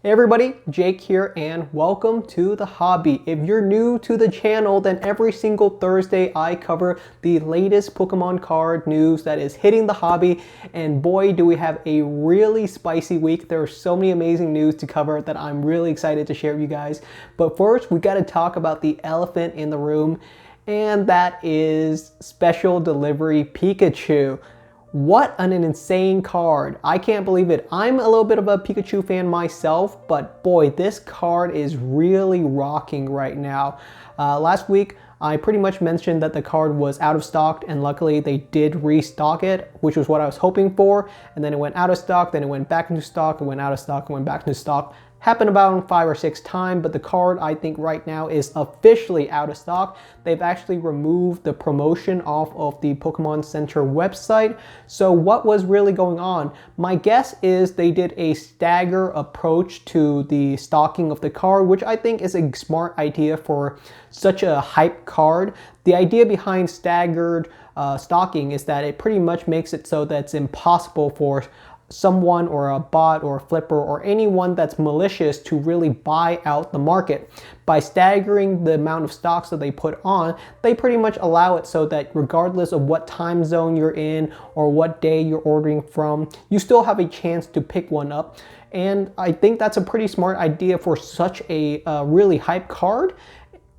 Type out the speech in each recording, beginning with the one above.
Hey everybody, Jake here and welcome to the hobby. If you're new to the channel, then every single Thursday I cover the latest Pokemon card news that is hitting the hobby, and boy do we have a really spicy week. There are so many amazing news to cover that I'm really excited to share with you guys. But first we got to talk about the elephant in the room, and that is Special Delivery Pikachu. What an insane card. I can't believe it. I'm a little bit of a Pikachu fan myself, but boy, this card is really rocking right now. Last week, I pretty much mentioned that the card was out of stock, and luckily they did restock it, which was what I was hoping for. And then it went out of stock, then it went back into stock, it went out of stock, it went back into stock. Happened about 5 or 6 times, but the card I think right now is officially out of stock. They've actually removed the promotion off of the Pokemon Center website. So what was really going on? My guess is they did a stagger approach to the stocking of the card, which I think is a smart idea for such a hype card. The idea behind staggered stocking is that it pretty much makes it so that it's impossible for someone or a bot or a flipper or anyone that's malicious to really buy out the market. By staggering the amount of stocks that they put on, they pretty much allow it so that regardless of what time zone you're in or what day you're ordering from, you still have a chance to pick one up. And I think that's a pretty smart idea for such a really hype card.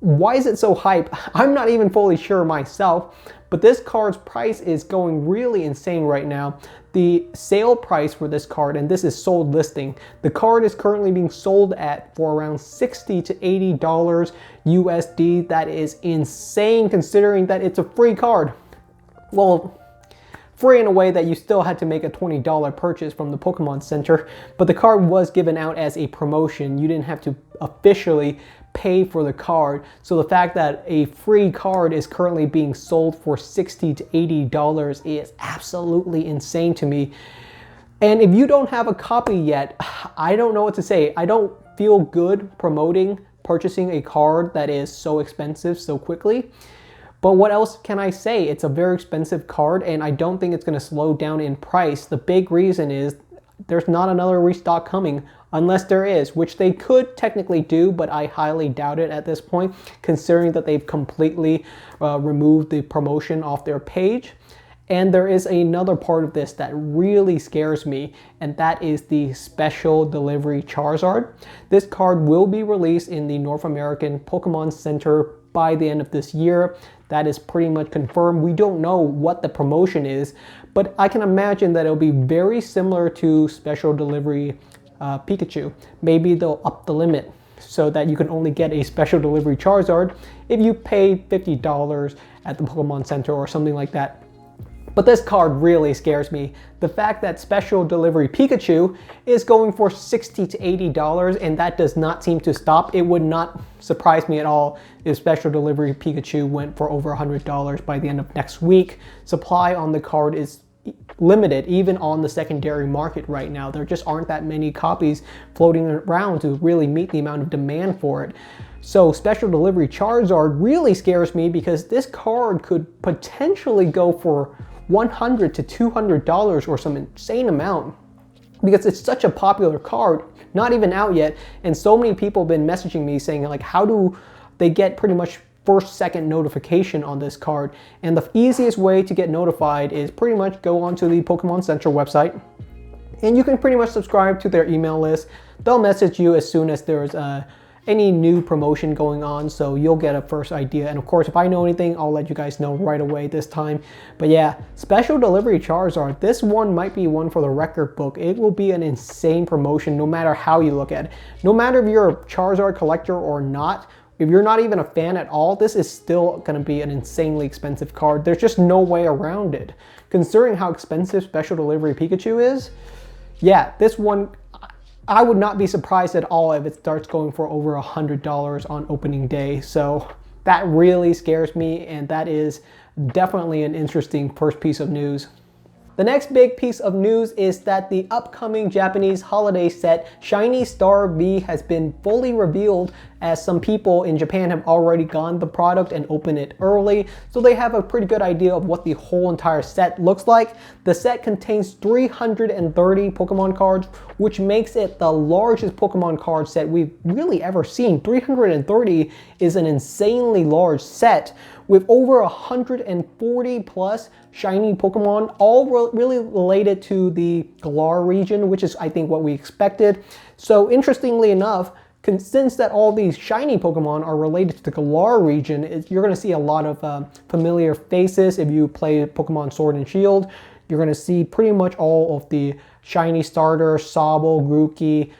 Why is it so hype? I'm not even fully sure myself, but this card's price is going really insane right now. The sale price for this card, and this is sold listing, the card is currently being sold for around $60 to $80 USD. That is insane considering that it's a free card. Well, free in a way that you still had to make a $20 purchase from the Pokemon Center, but the card was given out as a promotion. You didn't have to officially pay for the card. So the fact that a free card is currently being sold for $60 to $80 is absolutely insane to me. And if you don't have a copy yet, I don't know what to say. I don't feel good promoting purchasing a card that is so expensive so quickly. But what else can I say? It's a very expensive card, and I don't think it's going to slow down in price. The big reason is there's not another restock coming, unless there is, which they could technically do, but I highly doubt it at this point, considering that they've completely removed the promotion off their page. And there is another part of this that really scares me, and that is the Special Delivery Charizard. This card will be released in the North American Pokemon Center by the end of this year. That is pretty much confirmed. We don't know what the promotion is, but I can imagine that it'll be very similar to Special Delivery Pikachu. Maybe they'll up the limit so that you can only get a Special Delivery Charizard if you pay $50 at the Pokemon Center or something like that. But this card really scares me. The fact that Special Delivery Pikachu is going for $60 to $80, and that does not seem to stop. It would not surprise me at all if Special Delivery Pikachu went for over $100 by the end of next week. Supply on the card is limited, even on the secondary market right now. There just aren't that many copies floating around to really meet the amount of demand for it. So Special Delivery Charizard really scares me because this card could potentially go for $100 to $200 or some insane amount, because it's such a popular card, not even out yet, and so many people have been messaging me saying like, how do they get pretty much second notification on this card? And the easiest way to get notified is pretty much go onto the Pokemon Center website, and you can pretty much subscribe to their email list. They'll message you as soon as there's any new promotion going on, so you'll get a first idea. And of course, if I know anything, I'll let you guys know right away this time. But yeah, Special Delivery Charizard, this one might be one for the record book. It will be an insane promotion no matter how you look at it. No matter if you're a Charizard collector or not, if you're not even a fan at all, this is still going to be an insanely expensive card. There's just no way around it. Considering how expensive Special Delivery Pikachu is, yeah, this one, I would not be surprised at all if it starts going for over $100 on opening day. So that really scares me, and that is definitely an interesting first piece of news. The next big piece of news is that the upcoming Japanese holiday set Shiny Star V has been fully revealed as some people in Japan have already gotten the product and opened it early, so they have a pretty good idea of what the whole entire set looks like. The set contains 330 Pokemon cards, which makes it the largest Pokemon card set we've really ever seen. 330 is an insanely large set with over 140 plus shiny Pokemon, all really related to the Galar region, which is I think what we expected. So interestingly enough, since that all these shiny Pokemon are related to the Galar region, you're going to see a lot of familiar faces. If you play Pokemon Sword and Shield, you're going to see pretty much all of the shiny starters, Sobble, Grookey,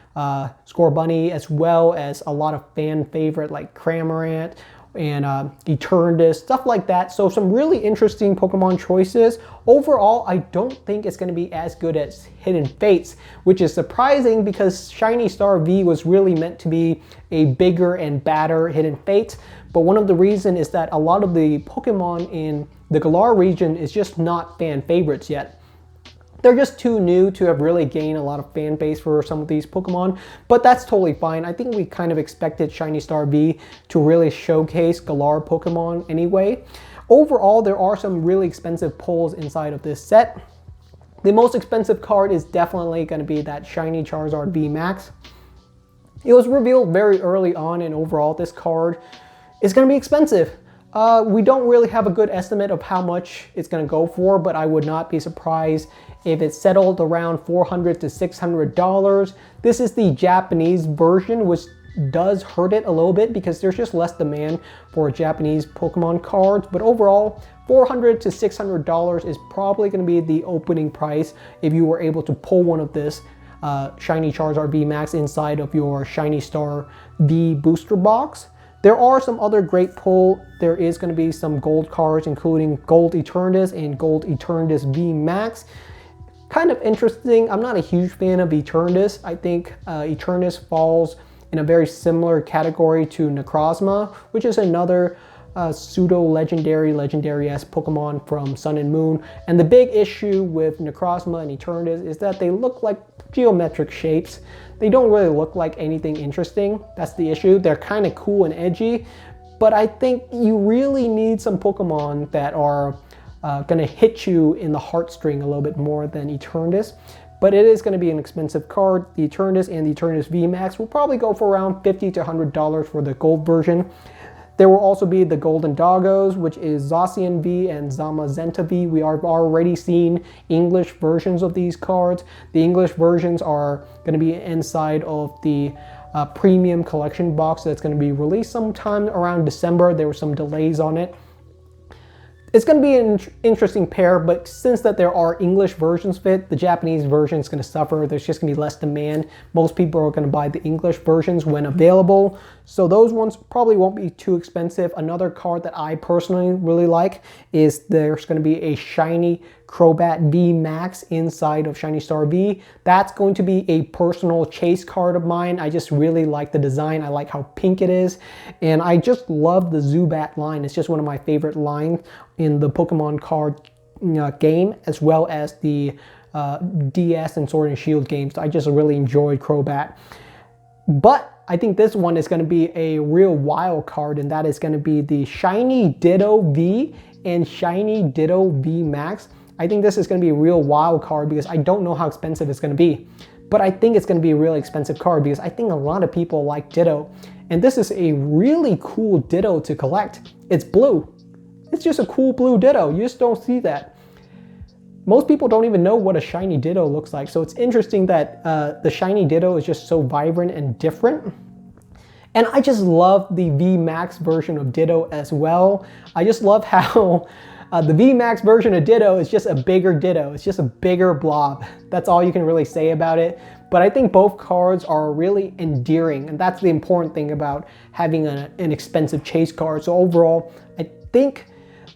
Scorbunny, as well as a lot of fan favorite like Cramorant and Eternatus, stuff like that. So some really interesting Pokemon choices. Overall, I don't think it's going to be as good as Hidden Fates, which is surprising because Shiny Star V was really meant to be a bigger and badder Hidden Fates. But one of the reasons is that a lot of the Pokemon in the Galar region is just not fan favorites yet. They're just too new to have really gained a lot of fan base for some of these Pokemon, but that's totally fine. I think we kind of expected Shiny Star V to really showcase Galar Pokemon anyway. Overall, there are some really expensive pulls inside of this set. The most expensive card is definitely going to be that Shiny Charizard vmax. It was revealed very early on, and overall this card is going to be expensive. We don't really have a good estimate of how much it's going to go for, but I would not be surprised if it settled around $400 to $600. This is the Japanese version, which does hurt it a little bit because there's just less demand for Japanese Pokemon cards. But overall, $400 to $600 is probably going to be the opening price if you were able to pull one of this Shiny Charizard VMAX inside of your Shiny Star V booster box. There are some other great pull. There is going to be some gold cards, including Gold Eternatus and Gold Eternatus VMAX. Kind of interesting. I'm not a huge fan of Eternatus. I think Eternatus falls in a very similar category to Necrozma, which is another legendary-esque Pokemon from Sun and Moon. And the big issue with Necrozma and Eternatus is that they look like geometric shapes. They don't really look like anything interesting. That's the issue. They're kind of cool and edgy, but I think you really need some Pokemon that are going to hit you in the heartstring a little bit more than Eternatus. But it is going to be an expensive card. The Eternatus and the Eternatus VMAX will probably go for around $50 to $100 for the gold version. There will also be the Golden Doggos, which is Zacian V and Zamazenta V. We are already seeing English versions of these cards. The English versions are going to be inside of the premium collection box that's going to be released sometime around December. There were some delays on it. It's going to be an interesting pair, but since that there are English versions of it, the Japanese version is going to suffer. There's just going to be less demand. Most people are going to buy the English versions when available, so those ones probably won't be too expensive. Another card that I personally really like is there's going to be a Shiny Crobat V Max inside of Shiny Star V. That's going to be a personal chase card of mine. I just really like the design. I like how pink it is, and I just love the Zubat line. It's just one of my favorite lines in the Pokemon card game, as well as the DS and Sword and Shield games. I just really enjoyed Crobat. But I think this one is going to be a real wild card, and that is going to be the Shiny Ditto V and Shiny Ditto V Max. I think this is going to be a real wild card because I don't know how expensive it's going to be. But I think it's going to be a really expensive card because I think a lot of people like Ditto. And this is a really cool Ditto to collect. It's blue. It's just a cool blue Ditto. You just don't see that. Most people don't even know what a shiny Ditto looks like. So it's interesting that the shiny Ditto is just so vibrant and different. And I just love the VMAX version of Ditto as well. I just love how the VMAX version of Ditto is just a bigger Ditto. It's just a bigger blob. That's all you can really say about it. But I think both cards are really endearing, and that's the important thing about having an expensive chase card. So overall, I think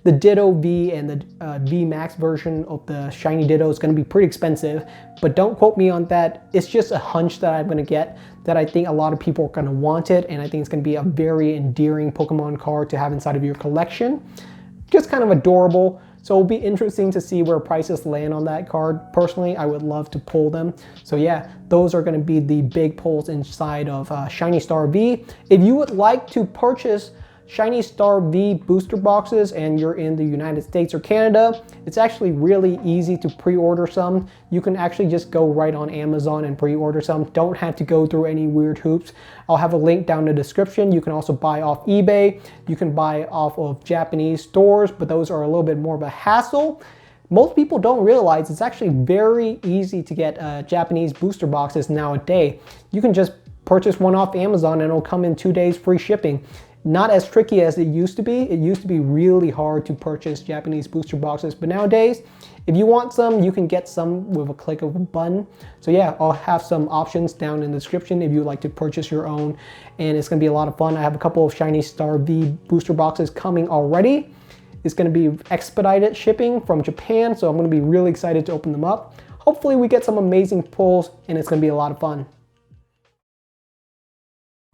the Ditto V and the VMAX version of the Shiny Ditto is going to be pretty expensive, but don't quote me on that. It's just a hunch that I'm going to get, that I think a lot of people are going to want it, and I think it's going to be a very endearing Pokemon card to have inside of your collection. Just kind of adorable. So it'll be interesting to see where prices land on that card. Personally, I would love to pull them. So yeah, those are going to be the big pulls inside of Shiny Star V. If you would like to purchase Shiny Star V booster boxes and you're in the United States or Canada, it's actually really easy to pre-order some. You can actually just go right on Amazon and pre-order some. Don't have to go through any weird hoops. I'll have a link down in the description. You can also buy off eBay. You can buy off of Japanese stores, but those are a little bit more of a hassle. Most people don't realize it's actually very easy to get Japanese booster boxes nowadays. You can just purchase one off Amazon and it'll come in 2 days free shipping. Not as tricky as it used to be. It used to be really hard to purchase Japanese booster boxes, but nowadays, if you want some, you can get some with a click of a button. So yeah, I'll have some options down in the description if you'd like to purchase your own, and it's gonna be a lot of fun. I have a couple of Shiny Star V booster boxes coming already. It's gonna be expedited shipping from Japan, so I'm gonna be really excited to open them up. Hopefully we get some amazing pulls, and it's gonna be a lot of fun.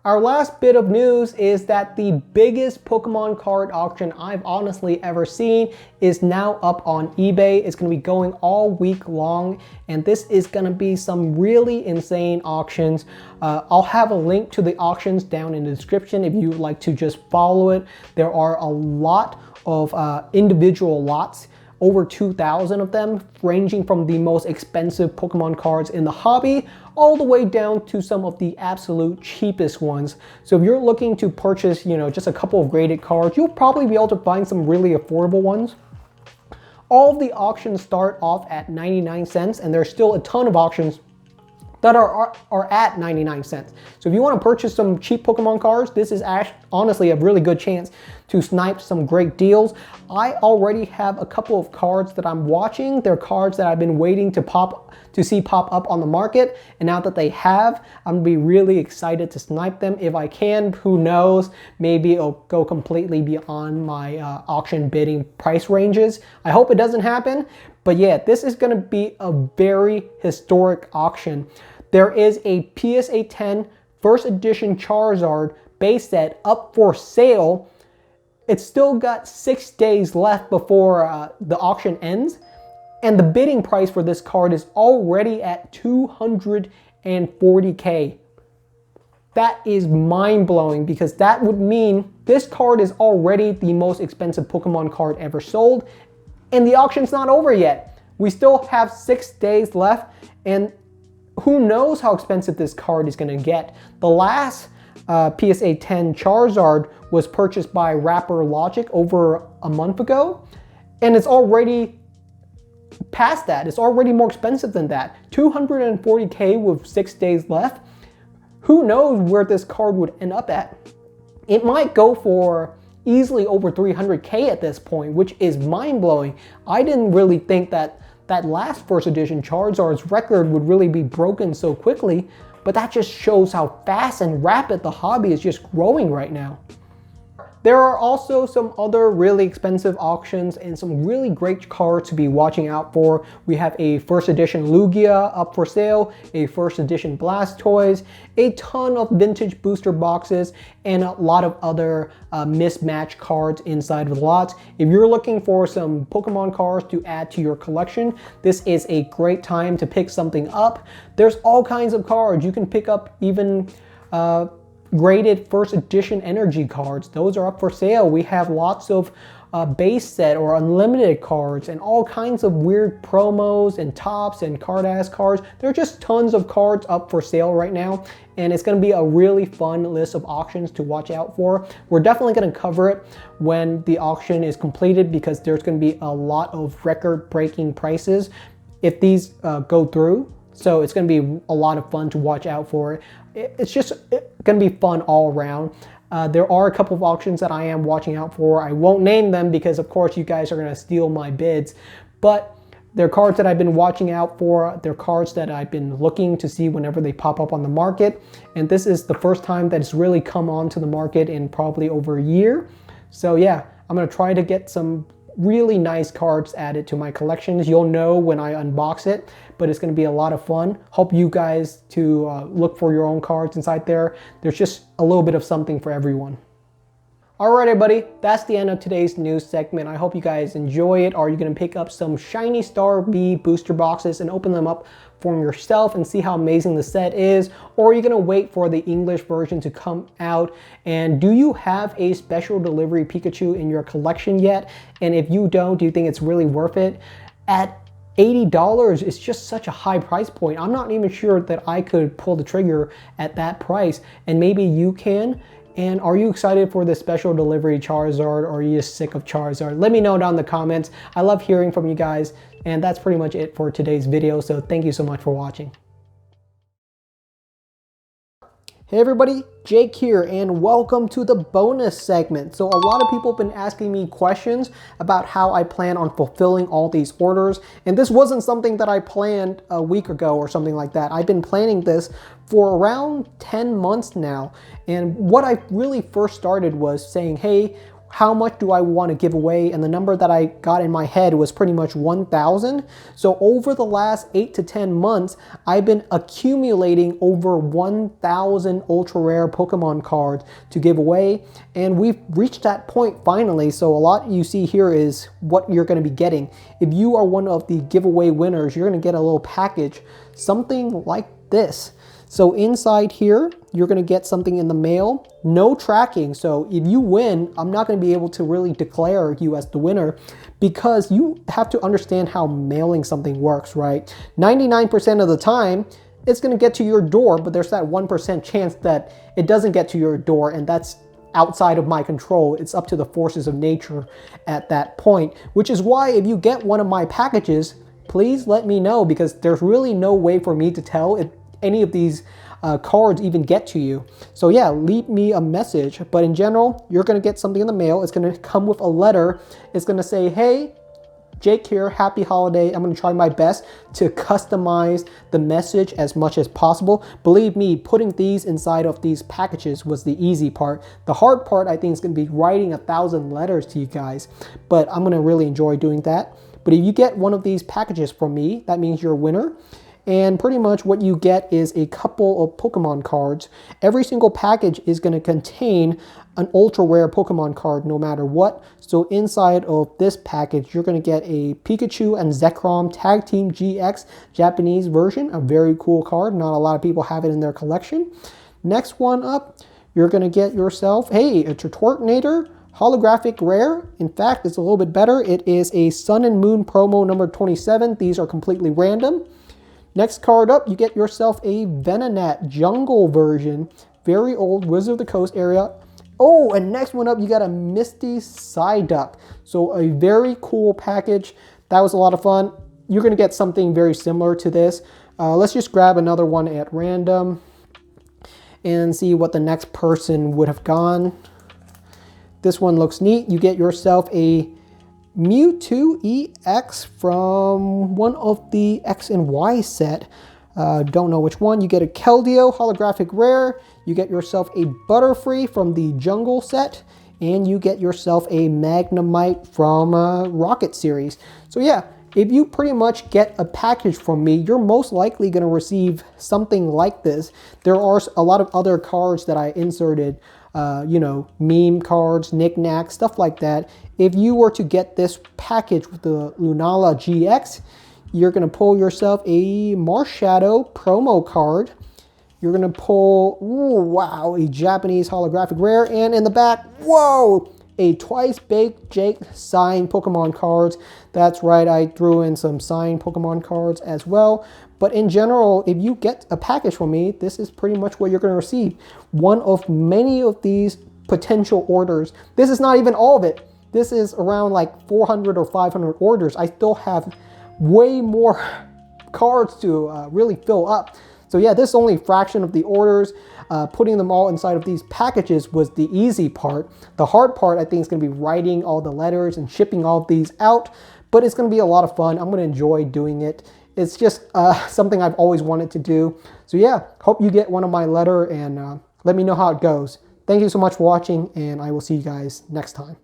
Our last bit of news is that the biggest Pokemon card auction I've honestly ever seen is now up on eBay. It's going to be going all week long, and this is going to be some really insane auctions. I'll have a link to the auctions down in the description if you would like to just follow it. There are a lot of individual lots, over 2,000 of them, ranging from the most expensive Pokemon cards in the hobby all the way down to some of the absolute cheapest ones. So if you're looking to purchase, just a couple of graded cards, you'll probably be able to find some really affordable ones. All of the auctions start off at 99 cents, and there's still a ton of auctions that are at 99 cents. So if you want to purchase some cheap Pokemon cards, this is honestly a really good chance to snipe some great deals. I already have a couple of cards that I'm watching. They're cards that I've been waiting to see pop up on the market, and now that they have, I'm gonna be really excited to snipe them if I can. Who knows, maybe it'll go completely beyond my auction bidding price ranges. I hope it doesn't happen, but yeah, this is gonna be a very historic auction. There is a PSA 10 first edition Charizard base set up for sale. It's still got 6 days left before the auction ends, and the bidding price for this card is already at 240K. That is mind-blowing, because that would mean this card is already the most expensive Pokemon card ever sold, and the auction's not over yet. We still have 6 days left, and who knows how expensive this card is going to get. The last PSA 10 Charizard was purchased by Rapper Logic over a month ago, and it's already past that. It's already more expensive than that. 240K with 6 days left. Who knows where this card would end up at? It might go for easily over 300K at this point, which is mind-blowing. I didn't really think that last first edition Charizard's record would really be broken so quickly, but that just shows how fast and rapid the hobby is just growing right now. There are also some other really expensive auctions and some really great cards to be watching out for. We have a first edition Lugia up for sale, a first edition Blastoise, a ton of vintage booster boxes, and a lot of other mismatched cards inside of the lots. If you're looking for some Pokemon cards to add to your collection, this is a great time to pick something up. There's all kinds of cards. You can pick up even graded first edition energy cards. Those are up for sale. We have lots of base set or unlimited cards and all kinds of weird promos and tops and card ass cards. There are just tons of cards up for sale right now, and it's going to be a really fun list of auctions to watch out for. We're definitely going to cover it when the auction is completed, because there's going to be a lot of record-breaking prices if these go through. So it's going to be a lot of fun to watch out for. It's just going to be fun all around. There are a couple of auctions that I am watching out for. I won't name them because, of course, you guys are going to steal my bids. But they're cards that I've been watching out for. They're cards that I've been looking to see whenever they pop up on the market. And this is the first time that it's really come onto the market in probably over a year. So yeah, I'm going to try to get some really nice cards added to my collections. You'll know when I unbox it, but it's going to be a lot of fun. Hope you guys to look for your own cards inside there. There's just a little bit of something for everyone. Alright everybody, that's the end of today's news segment. I hope you guys enjoy it. Are you going to pick up some shiny Star B booster boxes and open them up for yourself and see how amazing the set is? Or are you going to wait for the English version to come out? And do you have a special delivery Pikachu in your collection yet? And if you don't, do you think it's really worth it? At $80 is just such a high price point. I'm not even sure that I could pull the trigger at that price, and maybe you can. And are you excited for the special delivery Charizard, or are you just sick of Charizard? Let me know down in the comments. I love hearing from you guys, and that's pretty much it for today's video, so thank you so much for watching. Hey everybody, Jake here, and welcome to the bonus segment. So a lot of people have been asking me questions about how I plan on fulfilling all these orders, and this wasn't something that I planned a week ago or something like that. I've been planning this for around 10 months now, and what I really first started was saying, hey, how much do I want to give away? And the number that I got in my head was pretty much 1,000. So over the last 8 to 10 months, I've been accumulating over 1,000 ultra rare Pokemon cards to give away. And we've reached that point finally. So a lot you see here is what you're going to be getting. If you are one of the giveaway winners, you're going to get a little package, something like this. So inside here, you're going to get something in the mail, no tracking. So if you win, I'm not going to be able to really declare you as the winner, because you have to understand how mailing something works, right? 99% of the time, it's going to get to your door, but there's that 1% chance that it doesn't get to your door, and that's outside of my control. It's up to the forces of nature at that point, which is why if you get one of my packages, please let me know, because there's really no way for me to tell if any of these cards even get to you. So yeah, leave me a message. But in general, you're going to get something in the mail. It's going to come with a letter. It's going to say, hey, Jake here, happy holiday. I'm going to try my best to customize the message as much as possible. Believe me, putting these inside of these packages was the easy part. The hard part, I think, is going to be writing 1,000 letters to you guys, but I'm going to really enjoy doing that. But if you get one of these packages from me, that means you're a winner. And pretty much what you get is a couple of Pokemon cards. Every single package is going to contain an ultra rare Pokemon card no matter what. So inside of this package, you're going to get a Pikachu and Zekrom Tag Team GX Japanese version, a very cool card. Not a lot of people have it in their collection. Next one up, you're going to get yourself, hey, a Tortornator holographic rare. In fact, it's a little bit better. It is a Sun and Moon promo number 27. These are completely random. Next card up, you get yourself a Venonat jungle version, very old Wizard of the Coast area. Oh, and next one up, you got a Misty Psyduck. So a very cool package. That was a lot of fun. You're going to get something very similar to this. Let's just grab another one at random and see what the next person would have gone. This one looks neat. You get yourself a Mewtwo EX from one of the X and Y set. Don't know which one. You get a Keldeo holographic rare. You get yourself a Butterfree from the Jungle set. And you get yourself a Magnemite from Rocket series. So yeah, if you pretty much get a package from me, you're most likely going to receive something like this. There are a lot of other cards that I inserted, you know, meme cards, knickknacks, stuff like that. If you were to get this package with the Lunala GX, you're going to pull yourself a Marshadow promo card. You're going to pull, ooh, wow, a Japanese holographic rare. And in the back, whoa, a TwicebakedJake signed Pokemon cards. That's right, I threw in some signed Pokemon cards as well. But in general, if you get a package from me, this is pretty much what you're going to receive. One of many of these potential orders. This is not even all of it. This is around like 400 or 500 orders. I still have way more cards to really fill up. So yeah, this is only a fraction of the orders. Putting them all inside of these packages was the easy part. The hard part, I think, is going to be writing all the letters and shipping all of these out. But it's going to be a lot of fun. I'm going to enjoy doing it. It's just something I've always wanted to do. So yeah, hope you get one of my letter, and let me know how it goes. Thank you so much for watching, and I will see you guys next time.